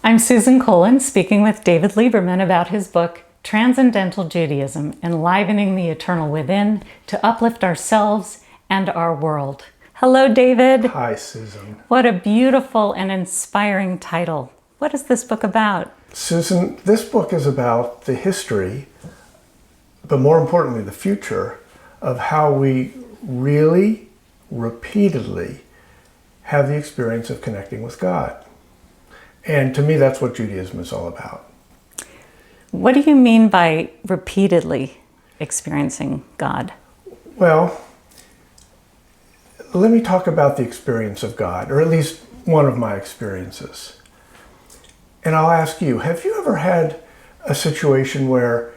I'm Susan Colin, speaking with David Lieberman about his book, Transcendental Judaism, Enlivening the Eternal Within to Uplift Ourselves and Our World. Hello, David. Hi, Susan. What a beautiful and inspiring title. What is this book about? Susan, this book is about the history, but more importantly, the future of how we really, repeatedly have the experience of connecting with God. And to me, that's what Judaism is all about. What do you mean by repeatedly experiencing God? Well, let me talk about the experience of God, or at least one of my experiences. And I'll ask you, have you ever had a situation where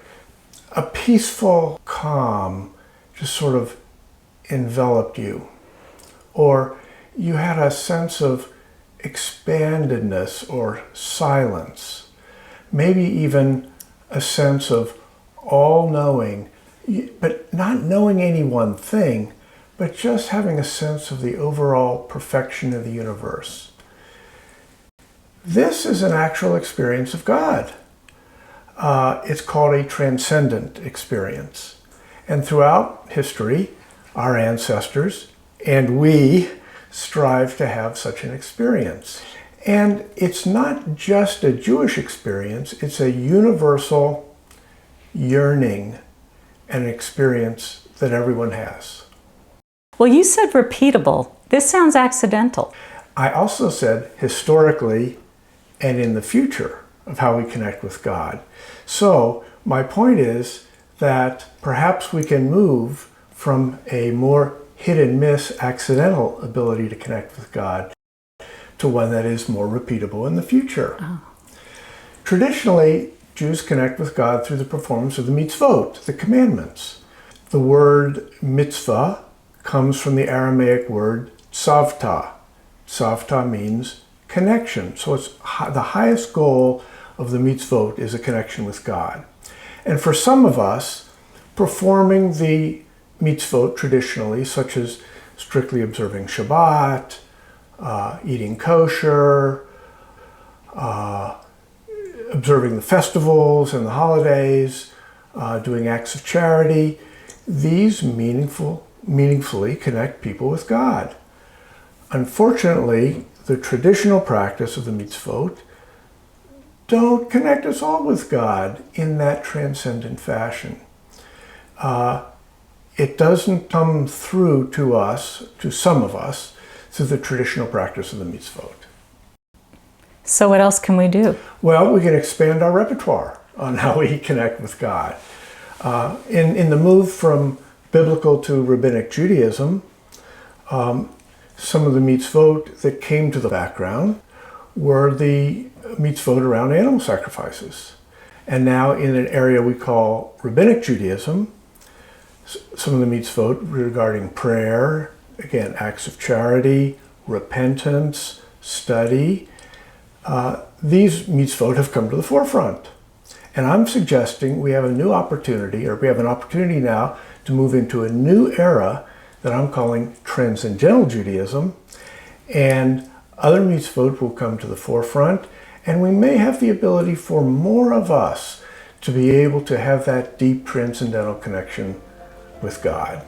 a peaceful calm just sort of enveloped you? Or you had a sense of expandedness or silence, maybe even a sense of all-knowing, but not knowing any one thing, but just having a sense of the overall perfection of the universe. This is an actual experience of God. It's called a transcendent experience. And throughout history, our ancestors and we strive to have such an experience. And it's not just a Jewish experience, it's a universal yearning and an experience that everyone has. Well, you said repeatable. This sounds accidental. I also said historically and in the future of how we connect with God. So my point is that perhaps we can move from a more hit and miss accidental ability to connect with God to one that is more repeatable in the future. Oh. Traditionally, Jews connect with God through the performance of the mitzvot, the commandments. The word mitzvah comes from the Aramaic word tzavta. Tzavta means connection. So it's the highest goal of the mitzvot is a connection with God. And for some of us, performing the mitzvot traditionally, such as strictly observing Shabbat, eating kosher, observing the festivals and the holidays, doing acts of charity, these meaningfully connect people with God. Unfortunately, the traditional practice of the mitzvot don't connect us all with God in that transcendent fashion. It doesn't come through to us, to some of us, through the traditional practice of the mitzvot. So what else can we do? Well, we can expand our repertoire on how we connect with God. In the move from biblical to rabbinic Judaism, some of the mitzvot that came to the background were the mitzvot around animal sacrifices. And now in an area we call rabbinic Judaism, some of the mitzvot regarding prayer, again, acts of charity, repentance, study, these mitzvot have come to the forefront. And I'm suggesting we have a new opportunity, or we have an opportunity now to move into a new era that I'm calling Transcendental Judaism, and other mitzvot will come to the forefront, and we may have the ability for more of us to be able to have that deep transcendental connection with God.